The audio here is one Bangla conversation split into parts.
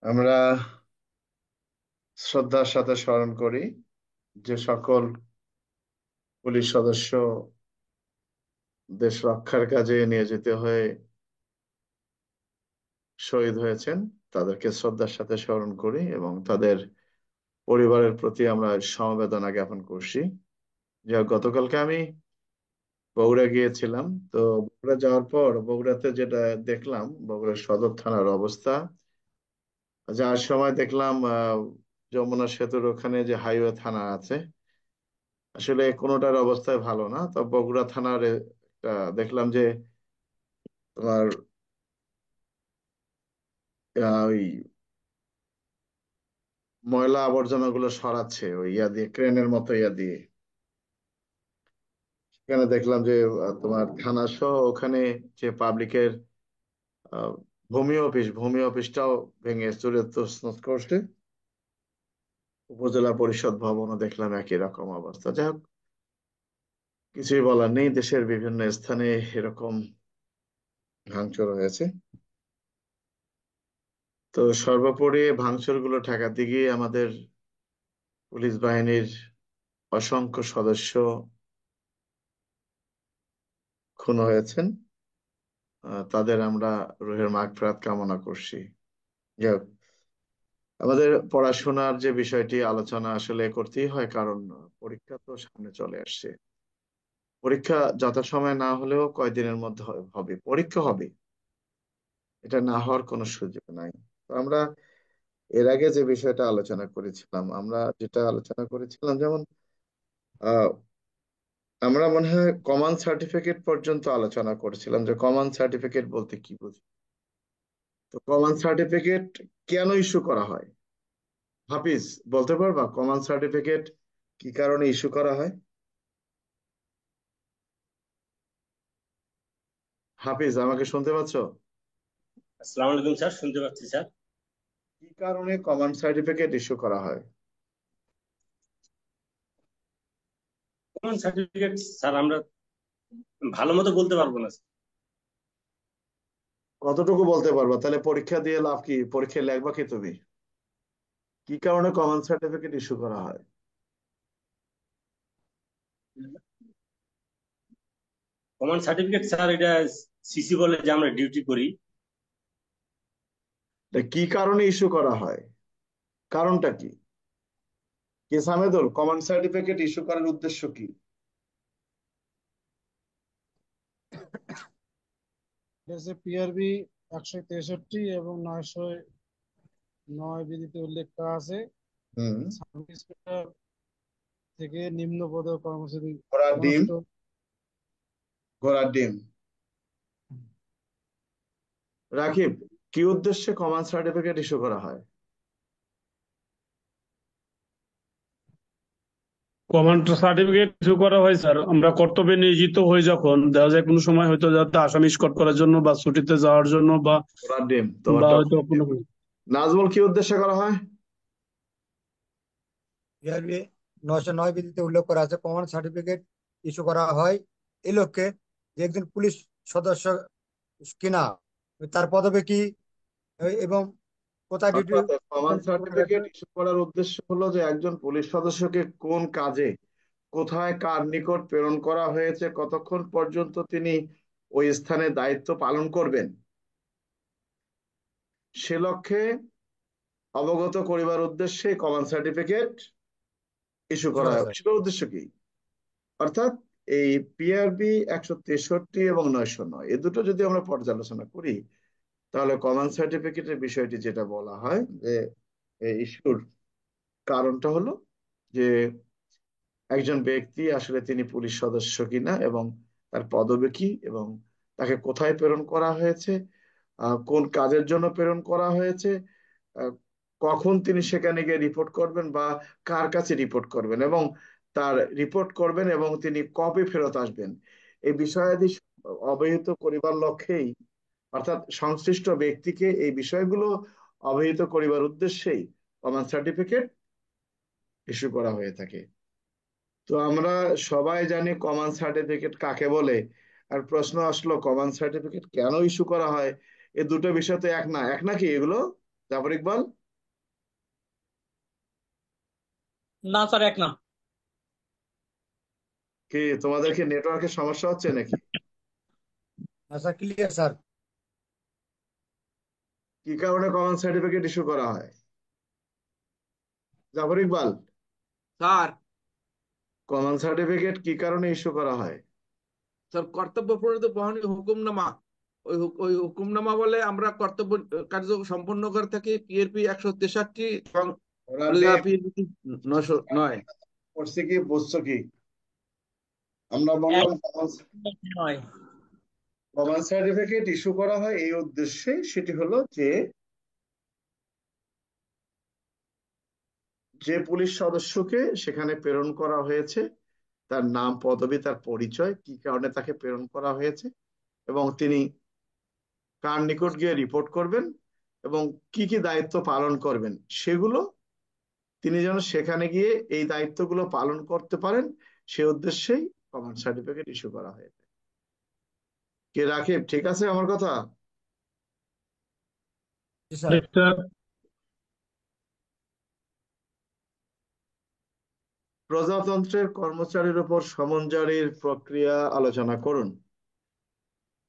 আমরা শ্রদ্ধার সাথে স্মরণ করি যে সকল পুলিশ সদস্য দেশ রক্ষার কাজে নিয়োজিত হয়ে শহীদ হয়েছেন। তাদেরকে শ্রদ্ধার সাথে স্মরণ করি এবং তাদের পরিবারের প্রতি আমরা সমবেদনা জ্ঞাপন করছি। গতকালকে আমি বগুড়া গিয়েছিলাম। তো বগুড়া যাওয়ার পর বগুড়াতে যেটা দেখলাম, বগুড়া সদর থানার অবস্থা, যাওয়ার সময় দেখলাম যমুনা সেতুর ওখানে যে হাইওয়ে থানা আছে, আসলে কোনোটার অবস্থায় ভালো না। তো বগুড়া থানার একটা দেখলাম যে তোমার ওই ময়লা আবর্জনা গুলো সরাচ্ছে ওই ইয়া দিয়ে, ক্রেনের মতো ইয়া দিয়ে। সেখানে দেখলাম যে তোমার থানা সহ ওখানে যে পাবলিকের ভূমি অফিসটাও ভেঙে চুরে তছনছ করছে। উপজেলা পরিষদ ভবনও দেখলাম একই রকম অবস্থা। যাই হোক, কিছুই বলার নেই, দেশের বিভিন্ন স্থানে এরকম ভাঙচুর হয়েছে। তো সর্বোপরি ভাঙচুর গুলো ঠেকাতে গিয়ে আমাদের পুলিশ বাহিনীর অসংখ্য সদস্য খুন হয়েছেন। তাদের আমরা রুহের মাগফিরাত কামনা করছি। যাই হোক, আমাদের পড়াশোনার যে বিষয়টি আলোচনা আসলে করতেই হয়, কারণ পরীক্ষা তো সামনে চলে আসছে। পরীক্ষা যথাসময়ে না হলেও কয়দিনের মধ্যে হবে, পরীক্ষা হবে, এটা না হওয়ার কোনো সুযোগ নাই। তো আমরা এর আগে যে বিষয়টা আলোচনা করেছিলাম, আমরা যেটা আলোচনা করেছিলাম, যেমন আহ আমরা মনে হয় কমন সার্টিফিকেট পর্যন্ত আলোচনা করেছিলাম, যে কমন সার্টিফিকেট বলতে কি বুঝি। তো কমন সার্টিফিকেট কেন ইস্যু করা হয়, হাফিজ বলতে পারবা কমন সার্টিফিকেট কি কারণে ইস্যু করা হয়? হাফিজ, আমাকে শুনতে পাচ্ছ? আসসালামু আলাইকুম স্যার, শুনতে পাচ্ছি স্যার। কি কারণে কমন সার্টিফিকেট ইস্যু করা হয়? কোন সার্টিফিকেট স্যার আমরা ভালো মতো বলতে পারবো না স্যার। কতটুকু বলতে পারবা? তাহলে পরীক্ষা দিয়ে লাভ কি? পরীক্ষায় লিখবা কি তুমি? কি কারণে কমন সার্টিফিকেট ইস্যু করা হয়? কমন সার্টিফিকেট স্যার, এটা সিসি বলে যে আমরা ডিউটি করি। এটা কি কারণে ইস্যু করা হয়? কারণটা কি? কে সামেদুল, কমন সার্টিফিকেট ইস্যু করার উদ্দেশ্য কি? হচ্ছে পিআরবি 163 এবং 909 বিধিতে উল্লেখ করা আছে। হুম। সাব ইন্সপেক্টর থেকে নিম্ন পদের কর্মচারী ঘোড়ার ডিম। পদস্থ। ঘোড়ার ডিম। রাকিব, কি উদ্দেশ্যে কমন সার্টিফিকেট ইস্যু করা হয়? কমান্ড সার্টিফিকেট ইস্যু করা হয় স্যার, আমরা কর্তব্যে নিয়োজিত হই, যখন দেখা যায় কোনো সময় হয়তো যাতে আসামি স্কট করার জন্য বা ছুটিতে যাওয়ার জন্য বা ঘোড়ার ডিম, বা তোমারটা হয়তো ঘোড়ার ডিম। কোনো। নাজমুল, কি উদ্দেশ্যে করা হয়? বিআরবি 909 বিধিতে উল্লেখ করা আছে কমন সার্টিফিকেট ইস্যু করা হয় এই লক্ষ্যে যে একজন পুলিশ সদস্য কিনা, তার পদবি কি এবং কোথায় ডিউটি অর্থাৎ কমন সার্টিফিকেট ইস্যু করার উদ্দেশ্য হলো যে একজন পুলিশ সদস্যকে কোন কাজে, কোথায়, কার নিকট প্রেরণ করা হয়েছে, কতক্ষণ পর্যন্ত তিনি ওই স্থানে দায়িত্ব পালন করবেন, সে লক্ষ্যে অবগত করিবার উদ্দেশ্যে কমন সার্টিফিকেট ইস্যু ইস্যু করা করা হয়। যায়। সেটার উদ্দেশ্য কি? অর্থাৎ এই পিআরবি 163 এবং 909, এ দুটো যদি আমরা পর্যালোচনা করি, তাহলে কমন সার্টিফিকেটের বিষয়টি যেটা বলা হয় যে ইস্যুর কারণটা হলো যে একজন ব্যক্তি আসলে তিনি পুলিশ সদস্য কিনা, এবং তার পদবি কি, এবং তাকে কোথায় প্রেরণ করা হয়েছে, কোন কাজের জন্য প্রেরণ করা হয়েছে, আহ, কখন তিনি সেখানে গিয়ে রিপোর্ট করবেন বা কার কাছে রিপোর্ট করবেন, এবং তার রিপোর্ট করবেন এবং তিনি কবে ফেরত আসবেন, এই বিষয়াদি অবহিত করিবার লক্ষ্যেই, অর্থাৎ সংশ্লিষ্ট ব্যক্তিকে এই বিষয়গুলো অবহিত করিবার উদ্দেশ্যেই কমন সার্টিফিকেট ইস্যু করা হয়ে থাকে। তো আমরা সবাই জানি কমন সার্টিফিকেট কাকে বলে। আর প্রশ্ন আসলো কমন সার্টিফিকেট কেন ইস্যু করা হয়? এই দুটো বিষয় তো এক না, এক নাকি এগুলো? জাফর ইকবাল, না স্যার, এক না। কি তোমাদের কি নেটওয়ার্কের সমস্যা হচ্ছে নাকি? আচ্ছা, ক্লিয়ার স্যার। কি কারণে কমন সার্টিফিকেট ইস্যু করা হয়? Jafar Iqbal, sir, common certificate কি কারণে ইস্যু করা হয়? স্যার কর্তব্য প্রণীত বহনীয় হুকুমনামা, ওই হুকুমনামা বলে আমরা কর্তব্য কার্য সম্পন্ন করে থাকি। পিএরপি 163 এবং ওরা পিএরপি 909। করছে কি, বুঝছো কি? আমরা বললাম নয়। কমন সার্টিফিকেট ইস্যু করা হয় এই উদ্দেশ্যে, সেটি হলো যে যে পুলিশ সদস্যকে সেখানে প্রেরণ করা হয়েছে তার নাম, পদবি, তার পরিচয়, কি কারণে তাকে প্রেরণ করা হয়েছে, এবং তিনি কার নিকট গিয়ে রিপোর্ট করবেন এবং কি কি দায়িত্ব পালন করবেন, সেগুলো তিনি যেন সেখানে গিয়ে এই দায়িত্বগুলো পালন করতে পারেন, সে উদ্দেশ্যেই কমন সার্টিফিকেট ইস্যু করা হয়েছে। কে রাকিব, ঠিক আছে আমার কথা? জি স্যার। স্যার, প্রজাতন্ত্রের কর্মচারীর উপর সমন জারির প্রক্রিয়া আলোচনা করুন।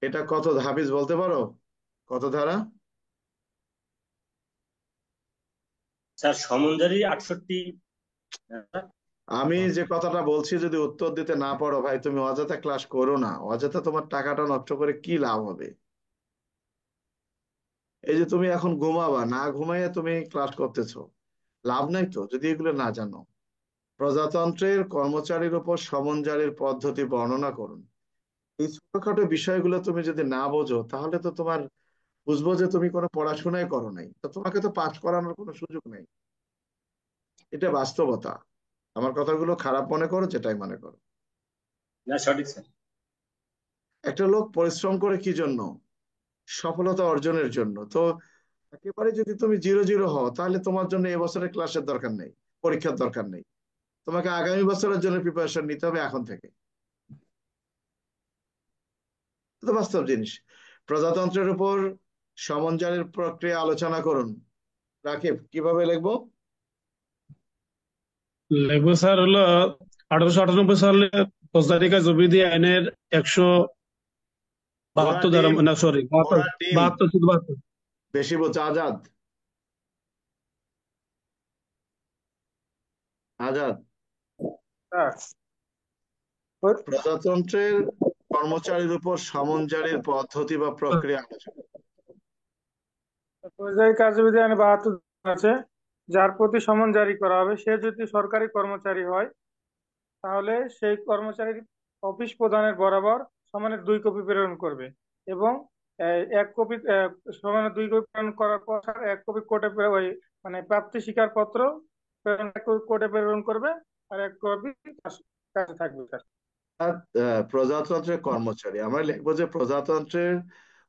এটা কত হাফিজ বলতে পারো? কত ধারা? স্যার সমনজারি 68। আমি যে কথাটা বলছি যদি উত্তর দিতে না পারো ভাই, তুমি অযথা ক্লাস করো না, অযথা তোমার টাকাটা নষ্ট করে কি লাভ হবে? এই যে তুমি এখন ঘুমাবা, না ঘুমাইয়া তুমি ক্লাস করতেছো, লাভ নাই তো যদি এগুলো না জানো। প্রজাতন্ত্রের কর্মচারীর উপর সমন জারির পদ্ধতি বর্ণনা করুন। এই ছোটখাটো বিষয়গুলো তুমি যদি না বোঝো তাহলে তো তোমার, বুঝবো যে তুমি কোনো পড়াশোনাই করো নাই, তো তোমাকে তো পাস করানোর কোনো সুযোগ নেই। এটা বাস্তবতা। আমার কথাগুলো খারাপ মনে করো, যেটাই মনে করো। না, সঠিক স্যার। একটা লোক পরিশ্রম করে কি জন্য? সফলতা অর্জনের জন্য। তো একেবারে যদি তুমি জিরো জিরো হও তাহলে তোমার জন্য এবছরের ক্লাসের দরকার নেই, পরীক্ষার দরকার নেই। তোমাকে আগামী বছরের জন্য প্রিপারেশন নিতে হবে এখন থেকে। তো বাস্তব জিনিস। প্রজাতন্ত্রের উপর সমন জারির প্রক্রিয়া আলোচনা করুন। রাকিব, কিভাবে লিখবো? লিখবো স্যার হলো 1898 সালে ফৌজদারি কার্যবিধি আইনের 172 ধারা, ডিম, না সরি, বাহাত্তর, ঘোড়ার ডিম, 72 বেশি বোঝা। আজাদ, আজাদ, প্রজাতন্ত্রের কর্মচারীর উপর সমন জারির পদ্ধতি বা প্রক্রিয়া আলোচনা। ফৌজদারি কার্যবিধি আইনে 72 আছে। যার প্রতি সমন জারি করা হবে সে যদি সরকারি কর্মচারী হয়, তাহলে সেই কর্মচারীর অফিস প্রধানের বরাবর সমানের 2 কপি প্রেরণ করবে এবং 1 কপি, সমানের 2 কপি প্রেরণ করার পর 1 কপি কোর্টে ওই মানে প্রাপ্তি স্বীকার পত্র প্রেরণ, 1 কপি কোর্টে প্রেরণ করবে আর 1 কপি কাছে থাকবে তার। প্রজাতন্ত্রের কর্মচারী আমরা লিখবো যে প্রজাতন্ত্রের,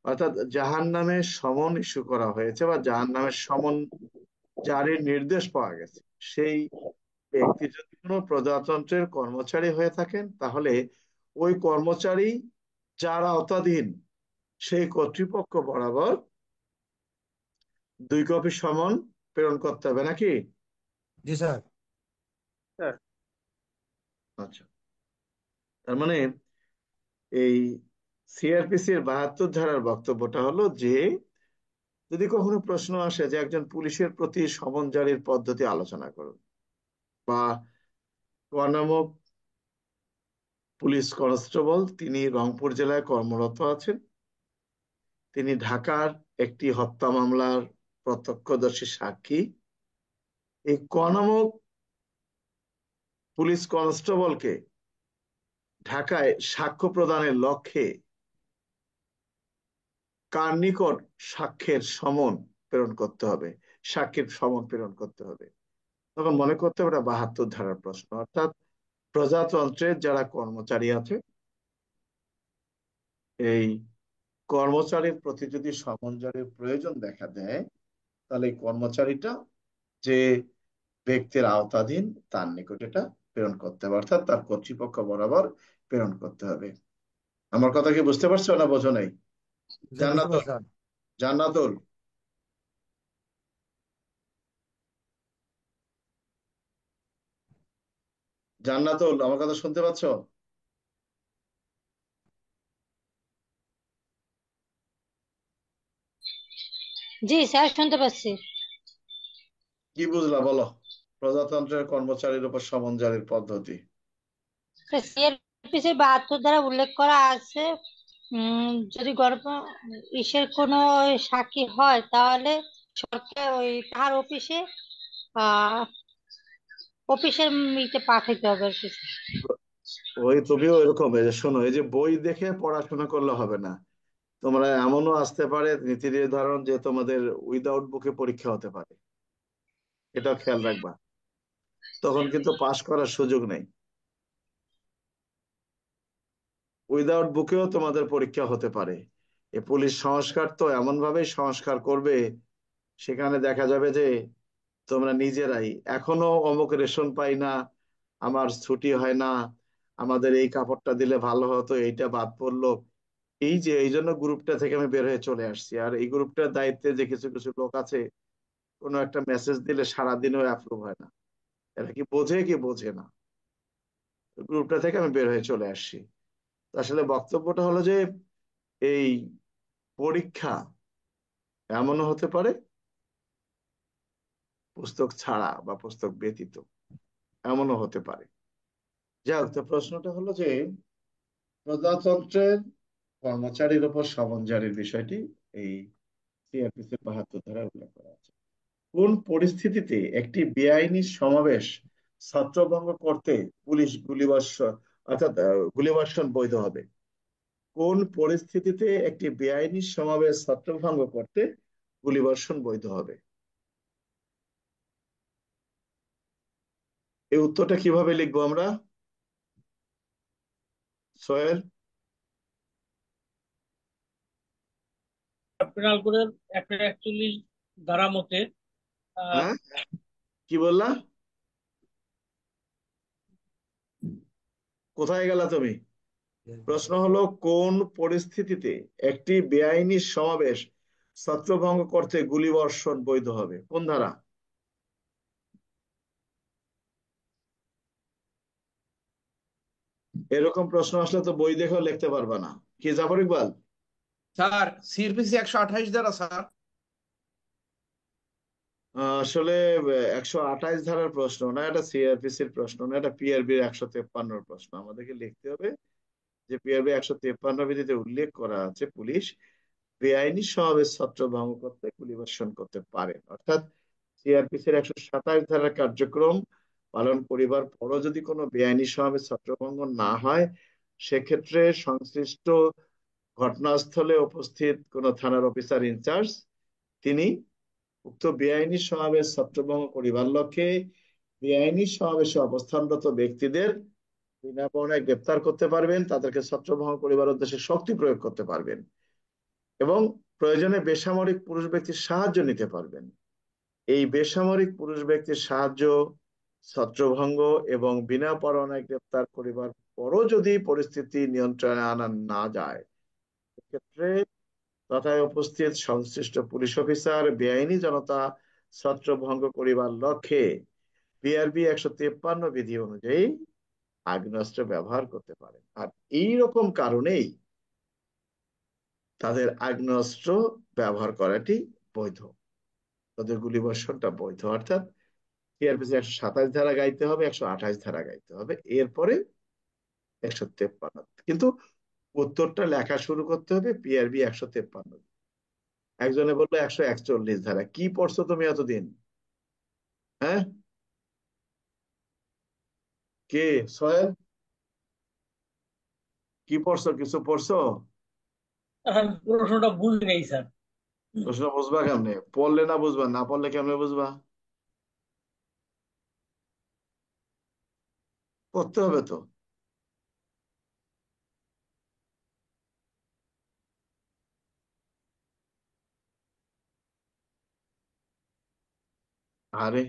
অর্থাৎ জাহান নামে সমন ইস্যু করা হয়েছে বা জাহান নামের সমন জারির নির্দেশ পাওয়া গেছে, সেই ব্যক্তি যদি কোনো প্রজাতন্ত্রের কর্মচারী হয়ে থাকেন তাহলে ওই কর্মচারী যার আওতাধীন সেই কর্তৃপক্ষ বরাবর 2 কপি সমন প্রেরণ করতে হবে নাকি? জি স্যার। আচ্ছা, তার মানে এই সিআরপিসির 72 ধারার বক্তব্যটা হলো যে যদি কখনো প্রশ্ন আসে যে একজন পুলিশের প্রতি সমন জারির পদ্ধতি আলোচনা করুন, বা ক নামক পুলিশ কনস্টেবল তিনি রংপুর জেলায় কর্মরত আছেন, তিনি ঢাকার একটি হত্যা মামলার প্রত্যক্ষদর্শী সাক্ষী, এই ক নামক পুলিশ কনস্টেবলকে ঢাকায় সাক্ষ্য প্রদানের লক্ষ্যে কার নিকট সাক্ষ্যের সমন প্রেরণ করতে হবে, সাক্ষীর সমন প্রেরণ করতে হবে, তখন মনে করতে হবে এটা 72 ধারার প্রশ্ন। অর্থাৎ প্রজাতন্ত্রের যারা কর্মচারী আছে, এই কর্মচারীর প্রতি যদি সমন জারির প্রয়োজন দেখা দেয় তাহলে এই কর্মচারীটা যে ব্যক্তির আওতাধীন তার নিকট এটা প্রেরণ করতে হবে, অর্থাৎ তার কর্তৃপক্ষ বরাবর প্রেরণ করতে হবে। আমার কথা কি বুঝতে পারছো না বোঝো নাই? জি, বুঝতে জান্নাতুল, পারছি স্যার। জান্নাতুল, জান্নাতুল, আমার কথা শুনতে পাচ্ছ? জি স্যার, শুনতে পাচ্ছি। কি বুঝলা বলো? প্রজাতন্ত্রের কর্মচারীর উপর সমন জারির পদ্ধতি। সিআরপিসির 72 দ্বারা উল্লেখ করা আছে, যদি ইসের কোনো সাক্ষী হয় তাহলে সরকার তার আহ অফিসের ইতে পাঠাইতে হবে আর কি। ওই তুমিও এরকম, এই যে শোনো, এই যে বই দেখে পড়াশোনা করলে হবে না। তোমরা এমনও আসতে পারে নীতি নির্ধারণ যে তোমাদের উইদাউট বুকে পরীক্ষা হতে পারে, এটা খেয়াল রাখবা। তখন কিন্তু পাশ করার সুযোগ নেই। উইদাউট বুকেও তোমাদের পরীক্ষা হতে পারে। এ পুলিশ সংস্কার তো এমন ভাবেই সংস্কার করবে, সেখানে দেখা যাবে যে তোমরা নিজেরাই এখনো অমুক রেশন পাই না, আমার ছুটি হয় না, আমাদের এই কাপড়টা দিলে ভালো হতো, এইটা বাদ পড়লো। এই যে এই জন্য গ্রুপটা থেকে আমি বের হয়ে চলে আসছি। আর এই গ্রুপটার দায়িত্বে যে কিছু কিছু লোক আছে, কোনো একটা মেসেজ দিলে সারাদিনও অ্যাপ্রুভ হয় না। এরা কি বোঝে কি বোঝে না, গ্রুপটা থেকে আমি বের হয়ে চলে আসছি। তো আসলে বক্তব্যটা হলো যে এই পরীক্ষা এমনও হতে পারে পুস্তক ছাড়া বা পুস্তক ব্যতীত, এমনও হতে পারে। যাই হোক, তো প্রশ্নটা হলো যে প্রজাতন্ত্রের কর্মচারীর উপর সমন জারির বিষয়টি এই সিআরপিসি 72 ধারায় উল্লেখ করা আছে। কোন পরিস্থিতিতে একটি বেআইনি সমাবেশ ছত্রভঙ্গ করতে পুলিশ গুলিবর্ষণ, অর্থাৎ গুলিবর্ষণ বৈধ হবে? কোন পরিস্থিতিতে একটি বেআইনি সমাবেশ ছত্রভঙ্গ করতে গুলিবর্ষণ বৈধ হবে? এই উত্তরটা কিভাবে লিখবো আমরা, সোহেল? পেনাল কোডের 141 ধারা মতে আহ, হ্যাঁ, কি বললা? কোথায় গেলা তুমি? প্রশ্ন হলো কোন পরিস্থিতিতে একটি বেআইনি সমাবেশ ছত্রভঙ্গ করতে গুলিবর্ষণ বৈধ হবে, কোন ধারা? এরকম প্রশ্ন আসলে তো বই দেখেও লিখতে পারবা না। কি জাফর ইকবাল? স্যার সিআরপিসি 128 দ্বারা স্যার। আসলে 128 ধারার প্রশ্ন না, এটা সিআরপিসির প্রশ্ন না, এটা পিআরবির 153 প্রশ্ন। আমাদেরকে লিখতে হবে যে পিআরবি 153 বিধিতে উল্লেখ করা আছে পুলিশ বেআইনি সমাবেশ ছত্রভঙ্গ করতে গুলিবর্ষণ করতে পারে। অর্থাৎ সিআরপিসির 127 ধারার কার্যক্রম পালন করিবার পরও যদি কোনো বেআইনি সমাবেশ ছত্রভঙ্গ না হয়, সেক্ষেত্রে সংশ্লিষ্ট ঘটনাস্থলে উপস্থিত কোন থানার অফিসার ইনচার্জ তিনি উক্ত বেআইনি সমাবেশ ছত্রভঙ্গ করিবার লক্ষ্যে বেআইনি সমাবেশে অবস্থানরত ব্যক্তিদের বিনা পরোয়ানায় গ্রেপ্তার করতে পারবেন, তাদেরকে ছত্রভঙ্গ করিবার উদ্দেশ্যে শক্তি প্রয়োগ করতে পারবেন এবং প্রয়োজনে বেসামরিক পুরুষ ব্যক্তির সাহায্য নিতে পারবেন। এই বেসামরিক পুরুষ ব্যক্তির সাহায্য, ছত্রভঙ্গ এবং বিনা পরোয়ানায় গ্রেপ্তার করিবার পরও যদি পরিস্থিতি নিয়ন্ত্রণে আনা না যায়, সেক্ষেত্রে তথায় উপস্থিত সংশ্লিষ্ট পুলিশ অফিসার বেআইনি জনতা ছত্রভঙ্গ করিবার লক্ষ্যে বিআরবি 153 বিধি অনুযায়ী আগ্নেয়াস্ত্র ব্যবহার করতে পারেন। আর এই রকম কারণেই তাদের আগ্নেয়াস্ত্র ব্যবহার করাটি বৈধ, তাদের গুলিবর্ষণটা বৈধ। অর্থাৎ সিআরপিসি 127 ধারা গাইতে হবে, 128 ধারা গাইতে হবে, এরপরে 153। কিন্তু উত্তরটা লেখা শুরু করতে হবে পিআরবি 153। একজনে বললো 141 ধারা। কি পড়ছো তুমি এতদিন? হ্যাঁ, কে? সোহেল, কি পড়ছো? কিছু পড়ছো? প্রশ্নটা বুঝি নাই স্যার। প্রশ্ন বুঝবা কেমনে? পড়লে না বুঝবা, না পড়লে কেমনে বুঝবা? পড়তে হবে তো। আরে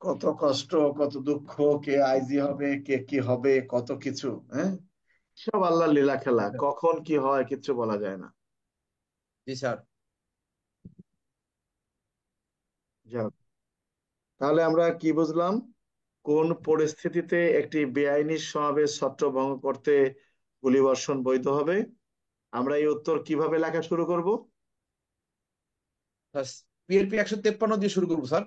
কত কষ্ট, কত দুঃখ, কে আইজি হবে, কে কি হবে, কত কিছু। হ্যাঁ, সব আল্লাহর লীলা খেলা, কখন কি হয় কিচ্ছু বলা যায় না। জি স্যার। যাক, তাহলে আমরা কি বুঝলাম? কোন পরিস্থিতিতে একটি বেআইনি সমাবেশ ছত্রভঙ্গ করতে গুলিবর্ষণ বৈধ হবে? আমরা এই উত্তর কিভাবে লেখা শুরু করব? পিএলপি 153 দিয়ে শুরু করবো স্যার।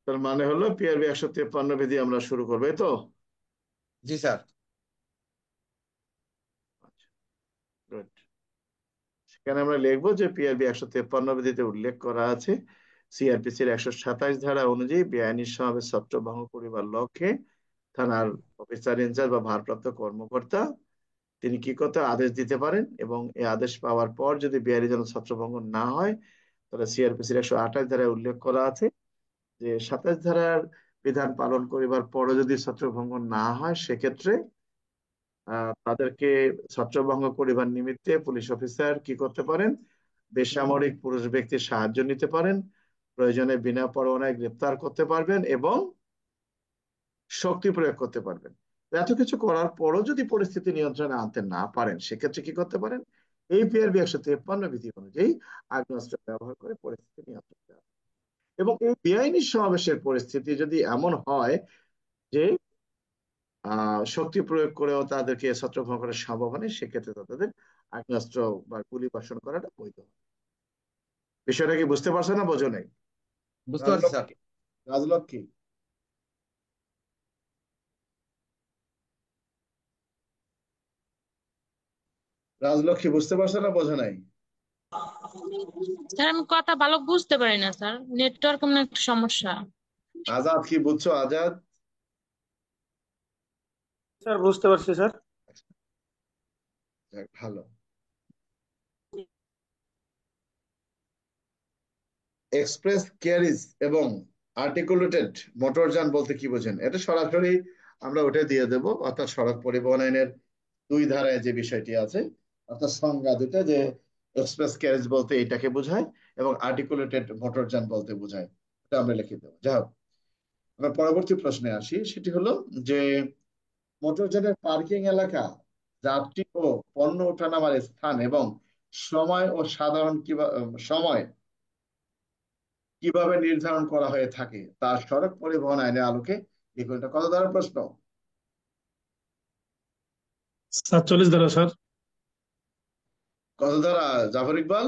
তার মানে হলো পিআরবি 153 বিধি আমরা শুরু করবো, এই তো? জি স্যার। Good. সেখানে আমরা লিখবো যে পিআরবি 153 বিধিতে উল্লেখ করা আছে সিআরপিসির 127 ধারা অনুযায়ী বেআইনি সমাবেশ ছত্রভঙ্গ করিবার লক্ষ্যে থানার অফিসার ইনচার্জ বা ভারপ্রাপ্ত কর্মকর্তা তিনি কি করতে আদেশ দিতে পারেন, এবং এই আদেশ পাওয়ার পর যদি বেআইনি যেন ছত্রভঙ্গ না হয় তাহলে সিআরপিসির 128 ধারায় উল্লেখ করা আছে যে 27 ধারার বিধান পালন করিবার পরও যদি ছত্রভঙ্গ না হয় সেক্ষেত্রে তাদেরকে ছত্রভঙ্গ করিবার নিমিত্তে পুলিশ অফিসার কি করতে পারেন, বেসামরিক পুরুষ ব্যক্তির সাহায্য নিতে পারেন, প্রয়োজনে বিনা পরোয়ানায় গ্রেপ্তার করতে পারবেন এবং শক্তি প্রয়োগ করতে পারবেন। এত কিছু করার পরও যদি পরিস্থিতি নিয়ন্ত্রণে আনতে না পারেন সেক্ষেত্রে কি করতে পারেন, এই পিআরবি 153 বিধি অনুযায়ী আগ্নেয়াস্ত্র ব্যবহার করে পরিস্থিতি নিয়ন্ত্রণ দেওয়া। এবং এই বেআইনি সমাবেশের পরিস্থিতি যদি এমন হয় যে শক্তি প্রয়োগ করেও তাদেরকে ছত্রভঙ্গ করা সম্ভব হয় সেক্ষেত্রে তাদের আগ্নেয়াস্ত্র বা গুলি বর্ষণ করাটা বৈধ। বিষয়টা কি বুঝতে পারছো না, বোঝো নাই? বুঝতে পারছি স্যার। রাজলক্ষ্মী, রাজলক্ষ্মী বুঝতে পারছো না, বোঝো নাই? স্যার আমি কথা ভালো বুঝতে পারি না স্যার, নেটওয়ার্ক এমন একটা সমস্যা। আজাদ কি বুঝছো? আজাদ? স্যার বুঝতে পারছি স্যার। যাক, ভালো। এক্সপ্রেস ক্যারিজ এবং আর্টিকুলেটেড মোটরযান বলতে কি বোঝেন? এটা সরাসরি আমরা ওটা দিয়ে দেব, অর্থাৎ সড়ক পরিবহন আইনের 2 ধারায় যে বিষয়টি আছে, অর্থাৎ সংজ্ঞা দুটা, যে এক্সপ্রেস ক্যারিজ বলতে এটাকে বোঝায় এবং আর্টিকুলেটেড মোটরযান বলতে বোঝায়, এটা আমরা লিখে দেবো। যাই হোক, আমরা পরবর্তী প্রশ্নে আসি, সেটি হলো যে মোটরযানের পার্কিং এলাকা, যাত্রী ও পণ্য ওঠানামার স্থান এবং সময় ও সাধারণ সময় কিভাবে নির্ধারণ করা হয়ে থাকে তা সড়ক পরিবহন আইনের আলোকে লিখুন। এটা কত ধারার প্রশ্ন? 47 ধারা স্যার। কত ধারা জাফর ইকবাল?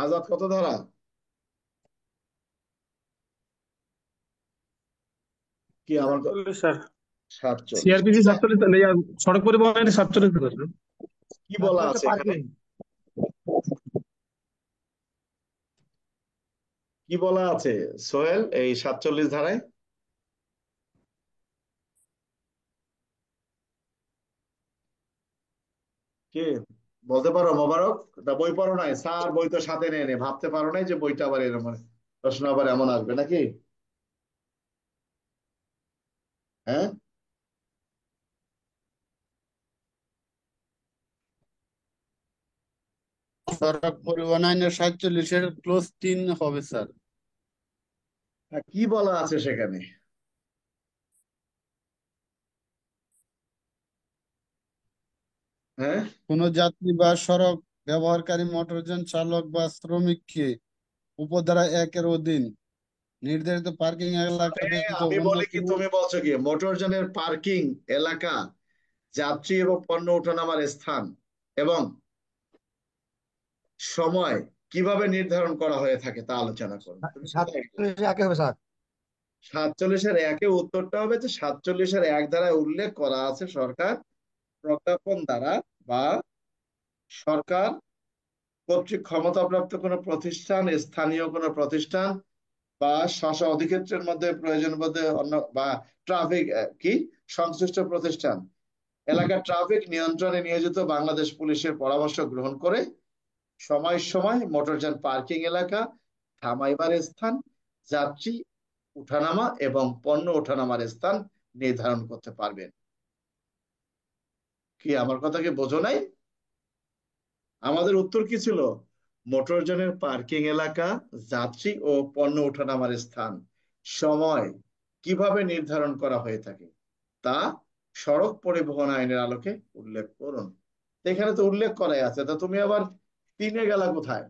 আজাদ কত ধারা? কি আমার 47 স্যার। 47। সিআরপিসি 47, সড়ক পরিবহন আইনে 47 ধারা স্যার। কি বলা আছে এখানে? পার্কিং। কি বলা আছে সোহেল এই 47 ধারায়? কি বলতে পারো মোবারক? তা বই পড়ো নাই? স্যার বই তো সাথে নেই, ভাবতে পারো নাই যে বইটা আবার এরকম প্রশ্ন আবার এমন আসবে নাকি? হ্যাঁ, সড়ক পরিবহন আইনের 47-এর ক্লোজ 3 হবে স্যার। কি বলা আছে সেখানে? হ্যাঁ, কোন যাত্রী বা সড়ক ব্যবহারকারী মোটরযান চালক বা শ্রমিককে উপধারা 1-এর অধীন নির্ধারিত পার্কিং এলাকা ব্যতীত আমি অন্য বলি কি, কোনো তুমি বলছো কি মোটরযানের পার্কিং এলাকা, যাত্রী এবং পণ্য ওঠানামার স্থান এবং সময় কিভাবে নির্ধারণ করা হয়ে থাকে তা আলোচনা করুন। 47 একে হবে স্যার। 47-এর 1-এ উত্তরটা হবে যে 47-এর 1 ধারায় উল্লেখ করা আছে সরকার প্রজ্ঞাপন দ্বারা বা সরকার কর্তৃক ক্ষমতাপ্রাপ্ত কোনো প্রতিষ্ঠান, স্থানীয় কোনো প্রতিষ্ঠান বা স্ব অধিক্ষেত্রের মধ্যে প্রয়োজন বোধে অন্য বা ট্রাফিক কি সংশ্লিষ্ট প্রতিষ্ঠান এলাকার ট্রাফিক নিয়ন্ত্রণে নিয়োজিত বাংলাদেশ পুলিশের পরামর্শ গ্রহণ করে সময় সময় মোটরযান পার্কিং এলাকা, থামাইবার স্থান, যাত্রী উঠানামা এবং পণ্য ওঠানামার স্থান নির্ধারণ করতে পারবেন। কি আমার কথা কি বোঝো নাই? আমাদের উত্তর কি ছিল? মোটরযানের পার্কিং এলাকা, যাত্রী ও পণ্য ওঠানামার স্থান সময় কিভাবে নির্ধারণ করা হয়ে থাকে তা সড়ক পরিবহন আইনের আলোকে উল্লেখ করুন। তো এখানে তো উল্লেখ করাই আছে, তা তুমি আবার 3-এ গেলা কোথায়?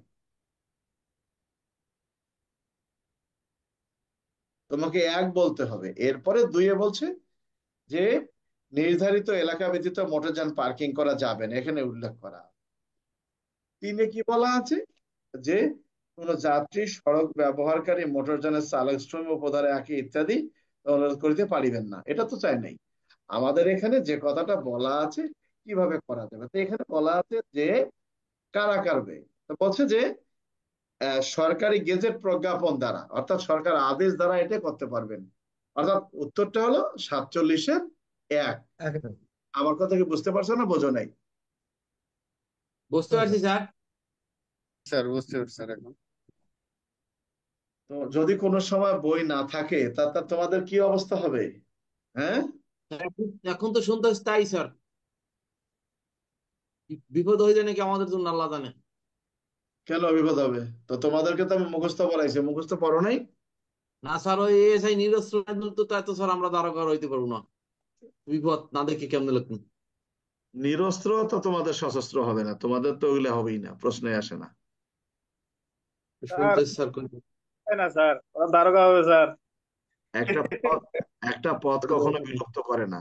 তোমাকে 1 বলতে হবে, এরপরে 2-এ বলছে যে নির্ধারিত এলাকা ব্যতীত মোটরযান পার্কিং করা যাবে না, এখানে উল্লেখ করা। 3-এ কি বলা আছে? যে কোন যাত্রী সড়ক ব্যবহারকারী মোটরযানের চালক শ্রম উপধারা 1 ইত্যাদি অনুরোধ করিতে পারিবেন না, এটা তো চাই নাই। আমাদের এখানে যে কথাটা বলা আছে কিভাবে করা যাবে, তো এখানে বলা আছে যে কারা করবে। তো বলছে যে সরকারি গেজেট প্রজ্ঞাপন দ্বারা, অর্থাৎ সরকার আদেশ দ্বারা এটা করতে পারবেন। অর্থাৎ উত্তরটা হলো 47-1। একদম। আমার কথা কি বুঝতে পারছো না বোঝো নাই? বুঝতে পারছি স্যার। স্যার বুঝতে পারছি স্যার এখন। তো যদি কোনো সময় বই না থাকে তা তোমাদের কি অবস্থা হবে? হ্যাঁ, এখন তো শুনতে হচ্ছে তাই স্যার, বিপদ হয়ে যায় নাকি আমাদের জন্য আল্লাহ জানে। কেন বিপদ হবে? তো তোমাদেরকে তো আমি মুখস্থ পড়াইছি, মুখস্থ পড়ো নাই? না স্যার, ওই এসআই নিরস্ত্র তো তাই তো স্যার আমরা দারোগা হইতে পারবো না, বিপদ না দেখে কেমনে লিখুন। নিরস্ত্র তো তোমাদের সশস্ত্র হবে না, তোমাদের তো ওগুলো হবেই না, প্রশ্নে আসে না। স্যার শুনতে স্যার তাই না স্যার, ওরা দারোগা হবে স্যার। একটা পদ একটা পদ কখনো বিলুপ্ত করে না,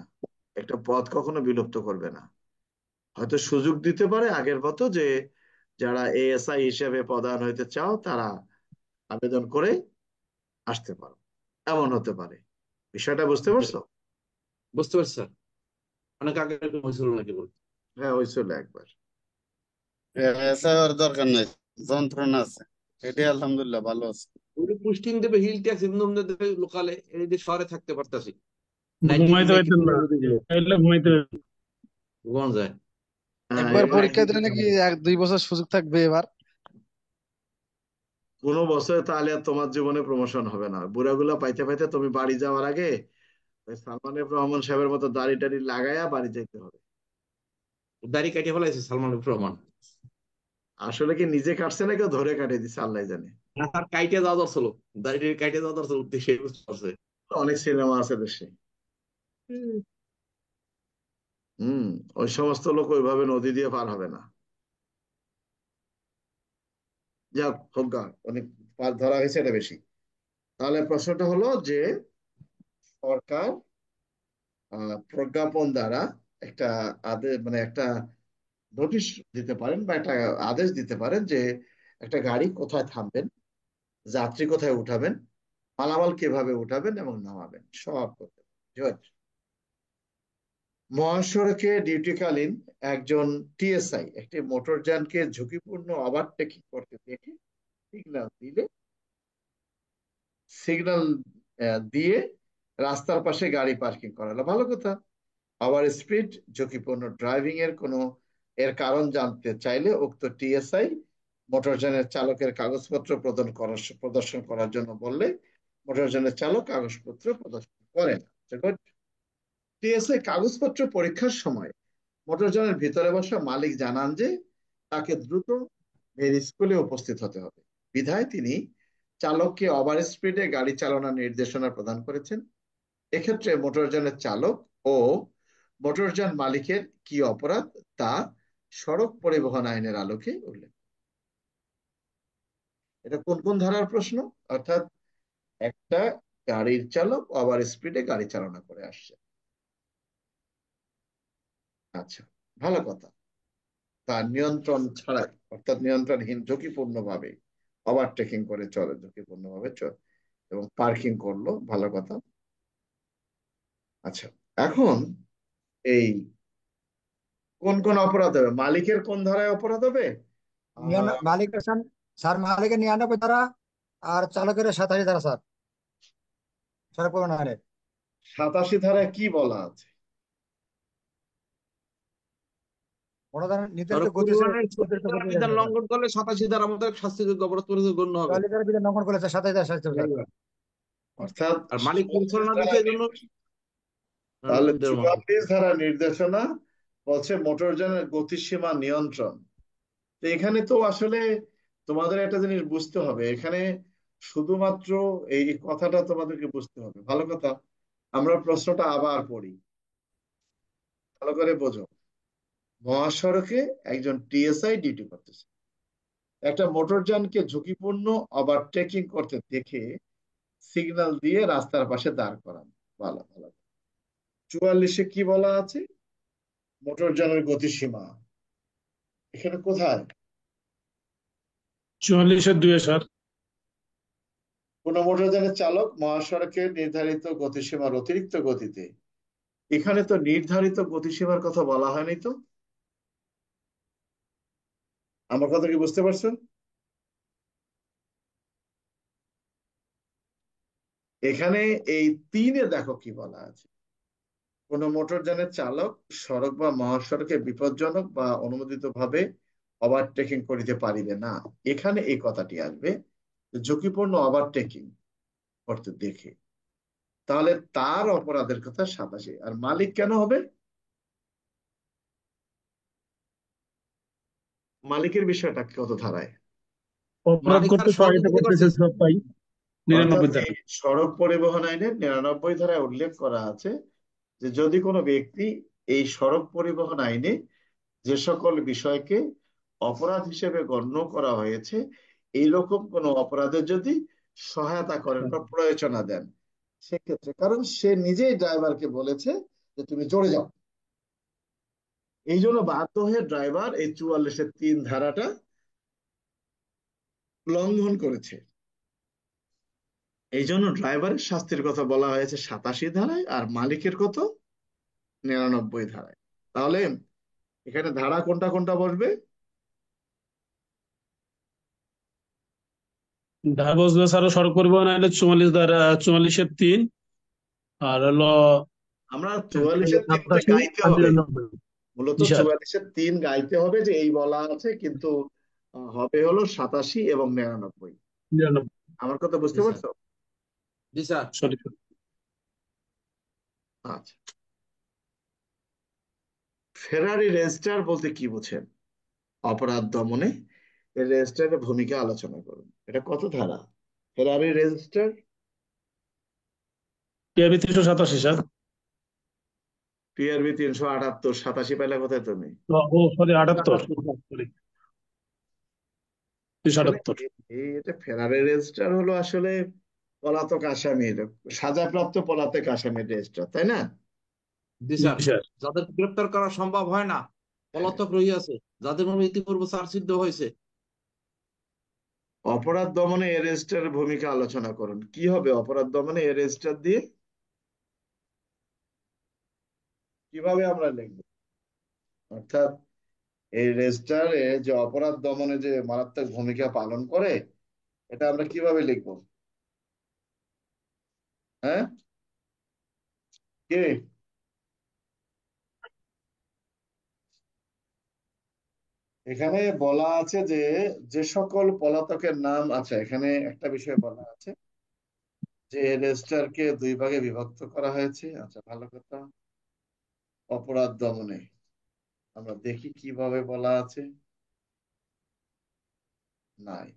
একটা পদ কখনো বিলুপ্ত করবে না। হয়তো সুযোগ দিতে পারে আগের মতো, যে যারা এএসআই হিসেবে পদায়ন হইতে চাও তারা আবেদন করে আসতে পারো, এমন হতে পারে। বিষয়টা বুঝতে পারছো? বুঝতে পারছি স্যার, অনেক আগে এরকম হয়েছিল নাকি বলতে। হ্যাঁ, হয়েছিল একবার। এসআইআর দরকার নেই, যন্ত্রণা আছে, এটাই আলহামদুলিল্লাহ ভালো আছে। ওই পুস্টিং দেবে, হিল ট্যাক্স ইনকাম দেবে লোকালে, এই যে শহরে থাকতে পারতাছি। ঘুমাইতে পারতেন না, এলে ঘুমাইতে কোন যায় একবার এবার পরীক্ষা দিলে নাকি 1-2 বছর সুযোগ থাকবে এবার। কোনো বছর তাহলে আর তোমার জীবনে প্রমোশন হবে না, বুড়াগুলো পাইতে পাইতে তুমি বাড়ি যাওয়ার আগে ওই সালমান এফ রহমান সাহেবের মতো দাড়ি টাড়ি লাগাইয়া বাড়ি যেতে হবে। দাড়ি কাটিয়ে ফেলাইছে সালমান রহমান। আসলে কি নিজে কাটছে না কেউ ধরে কাটিয়ে দিচ্ছে আল্লাহ জানে। তার কাইটে যাওয়া দরছিল, দাড়ি কাইটে যাওয়া দরছিল, উদ্দেশ্যে বুঝতে পারছে। অনেক সিনেমা আছে দেশে। ওই সমস্ত লোক ওইভাবে নদী দিয়ে পার হবে না। যাক হোগা, অনেক পার ধরা হয়েছে, এটা বেশি। তাহলে প্রশ্নটা হলো যে সরকার প্রজ্ঞাপন দ্বারা একটা আদেশ, মানে একটা নোটিশ দিতে পারেন বা একটা আদেশ দিতে পারেন যে একটা গাড়ি কোথায় থামবেন, যাত্রী কোথায় উঠাবেন, মালামাল কিভাবে উঠাবেন এবং নামাবেন, সব করতে পারেন। মহাসড়কে ডিউটিকালীন একজন টিএসআই একটি মোটরযানকে ঝুঁকিপূর্ণ ওভারটেকিং করতে দেখে সিগন্যাল দিয়ে রাস্তার পাশে গাড়ি পার্কিং করালো, ভালো কথা। ওভার স্পিড, ঝুঁকিপূর্ণ ড্রাইভিং এর কারণ জানতে চাইলে উক্ত টিএসআই মোটরযানের চালকের কাগজপত্র প্রদর্শন করার জন্য বললে মোটরযানের চালক কাগজপত্র প্রদর্শন করেন। টিএসআই কাগজপত্র পরীক্ষার সময় মোটরযানের ভিতরে বসা মালিক জানান যে তাকে দ্রুত এর স্কুলে উপস্থিত হতে হবে, বিধায় তিনি চালককে ওভার স্পিডে গাড়ি চালানোর নির্দেশনা প্রদান করেছেন। এক্ষেত্রে মোটরযানের চালক ও মোটরযান মালিকের কি অপরাধ তা সড়ক পরিবহন আইনের আলোকে উল্লেখ। এটা কোন কোন ধারার প্রশ্ন? অর্থাৎ একটা গাড়ির চালক ওভার স্পিডে গাড়ি চালনা করে আসছে, আচ্ছা ভালো কথা, তার নিয়ন্ত্রণ ছাড়া, অর্থাৎ নিয়ন্ত্রণহীন ঝুঁকিপূর্ণভাবে ওভারটেকিং করে চলে, ঝুঁকিপূর্ণভাবে চলে এবং পার্কিং করলো, ভালো কথা। আচ্ছা, এখন এই কোন কোন অপরাধ হবে, মালিকের কোন ধারায় অপরাধ হবে? মালিকের স্যার মালিকের 99 ধারা আর চালকের 87 ধারা স্যার, সড়ক পরিবহন আইনের। 87 ধারায় কি বলা আছে? নির্ধারিত গতি বিধান লঙ্ঘন করলে 87 ধারা আমাদের শাস্তিযোগ্য অপরাধ পরিচয় গণ্য হবে। বিধান লঙ্ঘন করলে 27 ধারা শাস্তি হবে স্যার। অর্থাৎ আর মালিক পরিচালনা দিতে জন্য তাহলে 44 ধারা নির্দেশনা বলছে মোটরযানের গতিসীমা নিয়ন্ত্রণ। তো এখানে তো আসলে তোমাদের একটা জিনিস বুঝতে হবে, এখানে শুধুমাত্র এই কথাটা তোমাদেরকে বুঝতে হবে, ভালো কথা। আমরা প্রশ্নটা আবার পড়ি, ভালো করে বোঝো। মহাসড়কে একজন টিএসআই ডিউটি করতেছে, একটা মোটরযানকে ঝুঁকিপূর্ণ ওভারটেকিং করতে দেখে সিগন্যাল দিয়ে রাস্তার পাশে দাঁড় করান। ভালো ভালো। 44-এ কি বলা আছে? মোটরযানের গতিসীমা এখানে কোথায়? 44-এর 2 স্যার। কোন মোটরযানের চালক মহাসড়কের নির্ধারিত গতিসীমার অতিরিক্ত গতিতে, এখানে তো নির্ধারিত গতিসীমার কথা বলা হয়নি তো। আমার কথা কি বুঝতে পারছো? এখানে এই 3-এ দেখো কি বলা আছে। কোন মোটরযানের চালক সড়ক বা মহাসড়কে বিপজ্জনক বা অনুমোদিত ভাবে ওভারটেকিং করিতে পারিবে না, এখানে এই কথাটি আসবে, ঝুঁকিপূর্ণ ওভারটেকিং করতে দেখে। তাহলে তার অপরাধের কথা 87। আর মালিক কেন হবে? মালিকের বিষয়টা কত ধারায়? অপরাধ মালিক তার করতে সহায়তা সহযোগিতা করতেছে করছে। সব পাই অর্থাৎ 99 এই ধারা। সড়ক পরিবহন আইনের 99 ধারায় উল্লেখ করা আছে যে যদি কোনো ব্যক্তি এই সড়ক পরিবহন আইনে যে সকল বিষয়কে অপরাধ হিসেবে গণ্য করা হয়েছে, এইরকম কোনো অপরাধে যদি সহায়তা করেন বা প্ররোচনা দেন, সেক্ষেত্রে, কারণ সে নিজেই ড্রাইভারকে বলেছে যে তুমি চড়ে যাও, এই জন্য বাধ্য হয়ে ড্রাইভার এই 44-এর 3 ধারাটা লঙ্ঘন করেছে। এই জন্য ড্রাইভারের শাস্তির কথা বলা হয়েছে 87 ধারায়, আর মালিকের কত? 99 ধারায়। তাহলে এখানে ধারা কোনটা কোনটা বসবে? ধারা বসবে স্যার সড়ক পরিবহন আইনের 44-এর 3, আর হলো আমরা 44-এর 3টা 87 গাইতে আর হবে, 99। মূলত জি স্যার। 44-এর 3 গাইতে হবে যে এই বলা আছে, কিন্তু হবে হলো 87 এবং 99। 99। আমার কথা জি বুঝতে স্যার। পারছো? জি স্যার। সরি। আচ্ছা, ফেরারি রেজিস্ট্রার বলতে কি বোঝেন? অপরাধ দমনে এই রেজিস্ট্রারের ভূমিকা আলোচনা করুন। এটা কত ধারা? ফেরারি রেজিস্ট্রার টিআরবি 387 স্যার। পিআরবি 378, 87 পাইলা কোথায় তুমি? ও সরি 78, সরি আসলে 378। এটা ফেরারি রেজিস্ট্রার হলো আসলে পলাতক আসামির, সাজাপ্রাপ্ত পলাতক আসামির রেজিস্ট্রার, তাই না? জি জি স্যার। স্যার। যাদের গ্রেপ্তার করা সম্ভব হয় না, হ্যাঁ। পলাতক রহিয়াছে, যাদের নামে ইতিপূর্বে চার্জশিট দেওয়া হয়েছে। অপরাধ দমনে এ রেজিস্ট্রারের ভূমিকা আলোচনা করুন। কি হবে অপরাধ দমনে এ রেজিস্ট্রার দিয়ে? কিভাবে আমরা লিখব? অর্থাৎ এই রেজিস্ট্রারে যে অপরাধ দমনে যে মারাত্মক ভূমিকা পালন করে, এটা আমরা কিভাবে লিখব? হ্যাঁ, কে? এখানে বলা আছে যে যে সকল পলাতকের নাম আছে, এখানে একটা বিষয় বলা আছে যে রেজিস্ট্রারকে 2 ভাগে বিভক্ত করা হয়েছে। আচ্ছা, ভালো কথা। অপরাধ দমনে আমরা দেখি কিভাবে বলা আছে। নাই,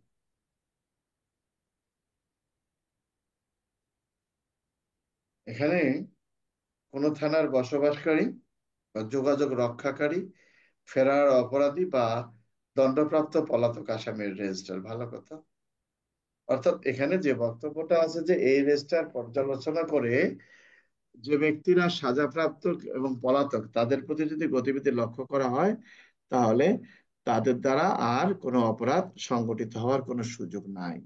এখানে কোন থানার বসবাসকারী বা যোগাযোগ রক্ষাকারী, ফেরার অপরাধী বা দণ্ডপ্রাপ্ত পলাতক আসামির রেজিস্টার। ভালো কথা। অর্থাৎ এখানে যে বক্তব্যটা আছে যে এই রেজিস্টার পর্যালোচনা করে যে ব্যক্তিরা সাজাপ্রাপ্ত এবং পলাতক তাদের প্রতি যদি গতিবিধি লক্ষ্য করা হয়, তাহলে তাদের দ্বারা আর কোনো অপরাধ সংগঠিত হওয়ার কোনো সুযোগ নাই।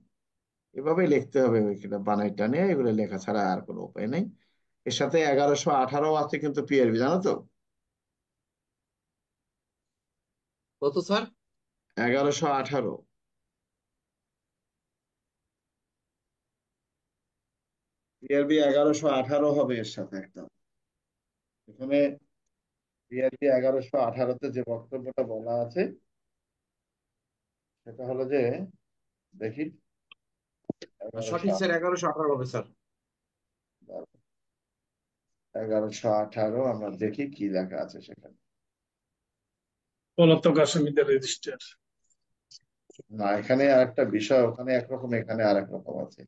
এভাবে লিখতে হবে, ওইখানে বানাই টানে এগুলো লেখা ছাড়া আর কোনো উপায় নেই। এর সাথে 1118 আছে কিন্তু পিআরবি, জানো তো? কত স্যার? 1118 পিআরবি 1118 হবে এর সাথে একদম। এখানে পিআরবি 1118-তে যে বক্তব্যটা বলা আছে সেটা হলো যে, দেখি সঠিক স্যার, 1118 হবে স্যার। 1118 আমরা দেখি কি লেখা আছে সেখানে। পলাতক আসামিদের রেজিস্টার। না, এখানে আরেকটা বিষয়, ওখানে একরকম এখানে আরেক রকম আছে।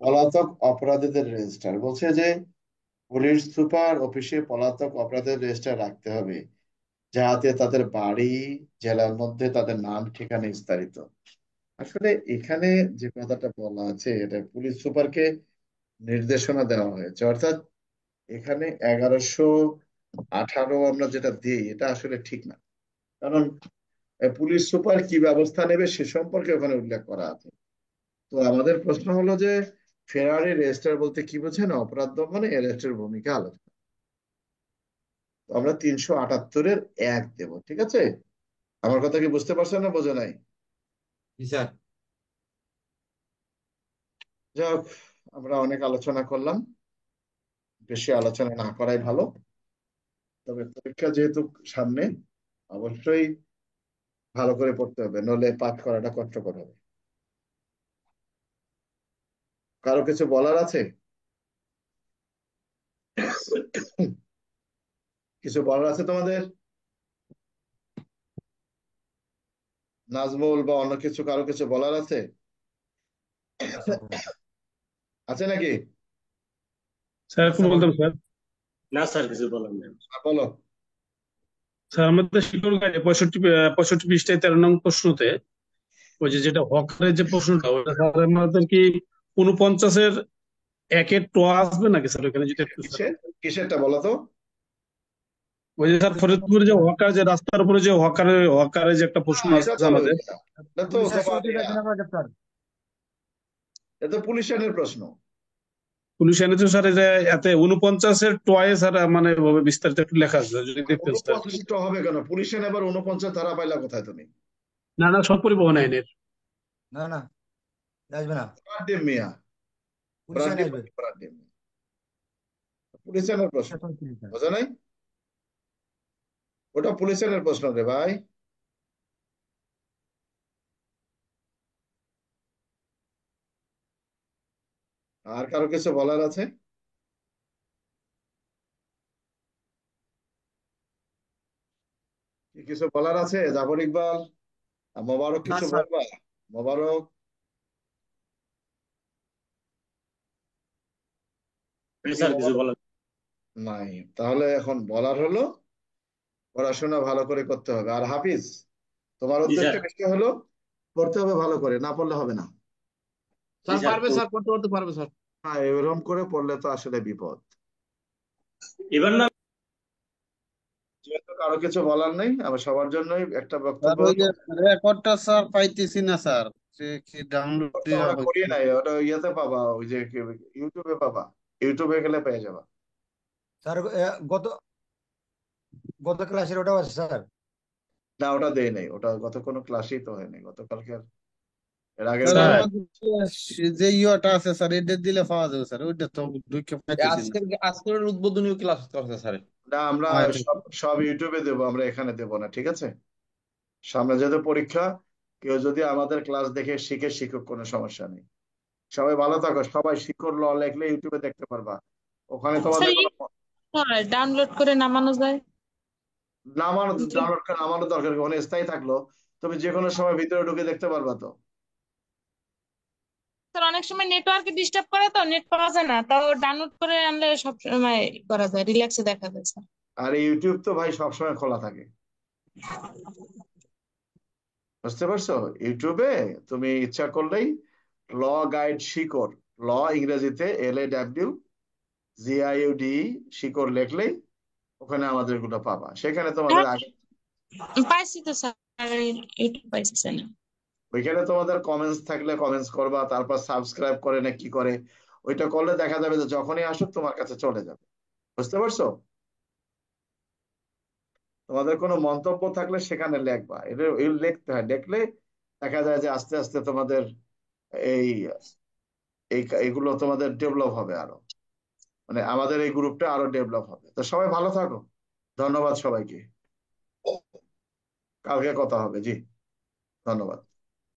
পলাতক অপরাধীদের রেজিস্টার বলছে যে পুলিশ সুপার অফিসে পলাতক অপরাধের রেজিস্টার রাখতে হবে, যাতে তাদের বাড়ি, জেলার মধ্যে তাদের নাম ঠিকানা বিস্তারিত। আসলে এখানে যে কথাটা বলা আছে, এটা পুলিশ সুপারকে নির্দেশনা দেওয়া হয়েছে, অর্থাৎ এখানে 1118 আমরা যেটা দিই এটা আসলে ঠিক না। কারণ পুলিশ সুপার কি ব্যবস্থা নেবে সে সম্পর্কে ওখানে উল্লেখ করা আছে। তো আমাদের প্রশ্ন হলো যে ফেরারি রেজিস্টার বলতে কি বোঝেন, অপরাধ দমনে অ্যারেস্টের ভূমিকা আলোচনা। তো আমরা 378-এর 1 দেব, ঠিক আছে? আমার কথা কি বুঝতে পারছেন না বোঝে নাই? জি স্যার। যাই হোক, আমরা অনেক আলোচনা করলাম, বেশি আলোচনা না করাই ভালো। তবে পরীক্ষা যেহেতু সামনে, অবশ্যই ভালো করে পড়তে হবে, নলে পাঠ করাটা কষ্টকর হবে। কারো কিছু বলার আছে? কিছু বলার আছে তোমাদের? নাজমুল বা অন্য কিছু, কারো কিছু বলার আছে? আছে নাকি? স্যার একটু বলতাম স্যার। না স্যার, কিছু বলার নেই। বলো। স্যার আমাদের শিডিউল গাইডে 65 পৃষ্ঠায় 13 নং প্রশ্নতে ওই যে যেটা হকারের যে প্রশ্নটা, ওটা স্যার আমাদের কি 49-এর 1-এর ট আসবে নাকি স্যার ওখানে, যদি একটু স্যার। কিসেরটা বলো তো? ওই যে স্যার ফরিদপুরে যে হকার, যে রাস্তার উপরে যে হকারের যে একটা প্রশ্ন এটা আছে তো আমাদের। এটা তো পুলিশের তোমার সহযোগিতা কিনা করে গ্রেপ্তার। এটা তো পুলিশ আইনের প্রশ্ন। পুলিশ এনেছে স্যার, এই যে এতে 49-এর টয়ে স্যার মানে ওভাবে বিস্তারিত একটু লেখা আছে যদি দেখতেন স্যার। 49টা হবে কেন? পুলিশ আইন আবার 49 ধারা পাইলা কোথায় তুমি? না না, সব পরিবহন আইনের। না না, আসবে না, ব্রাড্ডিম মিয়া, পুলিশ আইন আসবে। ব্রাড্ডিম পুলিশ আইনের প্রশ্ন, এখন কি লিখা? বোঝা নাই? ওটা পুলিশ আইনের প্রশ্ন রে ভাই। আর কারো কিছু বলার আছে? কি কিছু বলার আছে? জাফর ইকবাল, মোবারক, না কিছু স্যার। বলবা? মোবারক কি স্যার কিছু মোবারক বলার নাই? তাহলে এখন বলার হলো পড়াশোনা ভালো করে করতে হবে। আর হাফিজ, তোমার জি স্যার। উদ্দেশ্য বেশি হলো পড়তে হবে ভালো করে, না পড়লে হবে না। জি স্যার স্যার, পারবে স্যার, করতে করতে পারবে স্যার। হ্যাঁ, এরকম করে পড়লে তো আসলে বিপদ। এবার না। যেহেতু কারো কিছু বলার নেই, আমার সবার জন্যই একটা স্যার বক্তব্য ওই হলো, যে রেকর্ডটা স্যার পাইতেছি না স্যার, সে কি ডাউনলোড ওটা দেওয়া আমরা করি হচ্ছে? নাই, ওটা ইয়েতে পাবা, ওই যে ইউটিউবে পাবা, ইউটিউবে গেলে পেয়ে যাবা। স্যার গত গত ক্লাসের ওটাও আছে স্যার। না, ওটা দেয় নাই, ওটা গত কোনো ক্লাসেই তো হয়নি, গতকালকে এর আগের স্যার বার। স্যার আমাদের যে ইয়েটা আছে স্যার, এটা দিলে পাওয়া যাবে স্যার, ওইটা তো ঢুকে পাইতেছি না। আজকের উদ্বোধনী ক্লাস করছে স্যার। না, আমরা আচ্ছা সব সব ইউটিউবে দেবো, আমরা এখানে দেবো না, ঠিক আছে? সামনে যেহেতু পরীক্ষা, কেউ যদি আমাদের ক্লাস দেখে শিখে, শিখুক, কোনো সমস্যা নেই। সবাই ভালো থাকো, সবাই শিকড় ল লিখলে ইউটিউবে দেখতে পারবা। ওখানে স্যার তোমাদের কোনো ডাউনলোড করে নামানো যায়? নামানো, ডাউনলোড করে নামানোর দরকার কি? ওখানে স্থায়ী থাকলো, তুমি যে কোনো সময় ভিতরে ঢুকে দেখতে পারবা তো। স্যার অনেক সময় নেটওয়ার্কে ডিস্টার্ব করে, তো নেট পাওয়া যায় না, তাও ডাউনলোড করে আনলে সব সময় করা যায়, রিল্যাক্সে দেখা যায় স্যার। আর ইউটিউব তো ভাই সবসময় খোলা থাকে, বুঝতে পারছো? ইউটিউবে তুমি ইচ্ছা করলেই ল গাইড শিকড়, ল ইংরেজিতে LAWGIUD, শিকড় লেখলেই ওখানে আমাদের গুলো পাবা, সেখানে তোমাদের হ্যাঁ, আগে, পাইছি তো স্যার, ইউটিউব পাইছি স্যার। ওইখানে তোমাদের কমেন্টস থাকলে কমেন্টস করবা, তারপর সাবস্ক্রাইব করে না কি করে, ওইটা করলে দেখা যাবে যে যখনই আসুক তোমার কাছে চলে যাবে, বুঝতে পারছো? তোমাদের কোনো মন্তব্য থাকলে সেখানে লিখবা, এটা লিখতে হয়, লিখলে দেখা যায় যে আস্তে আস্তে তোমাদের এই এইগুলো তোমাদের ডেভেলপ হবে আরো, মানে আমাদের এই গ্রুপটা আরো ডেভেলপ হবে। তো সবাই ভালো থাকো, ধন্যবাদ সবাইকে, কালকে কথা হবে, জি, ধন্যবাদ।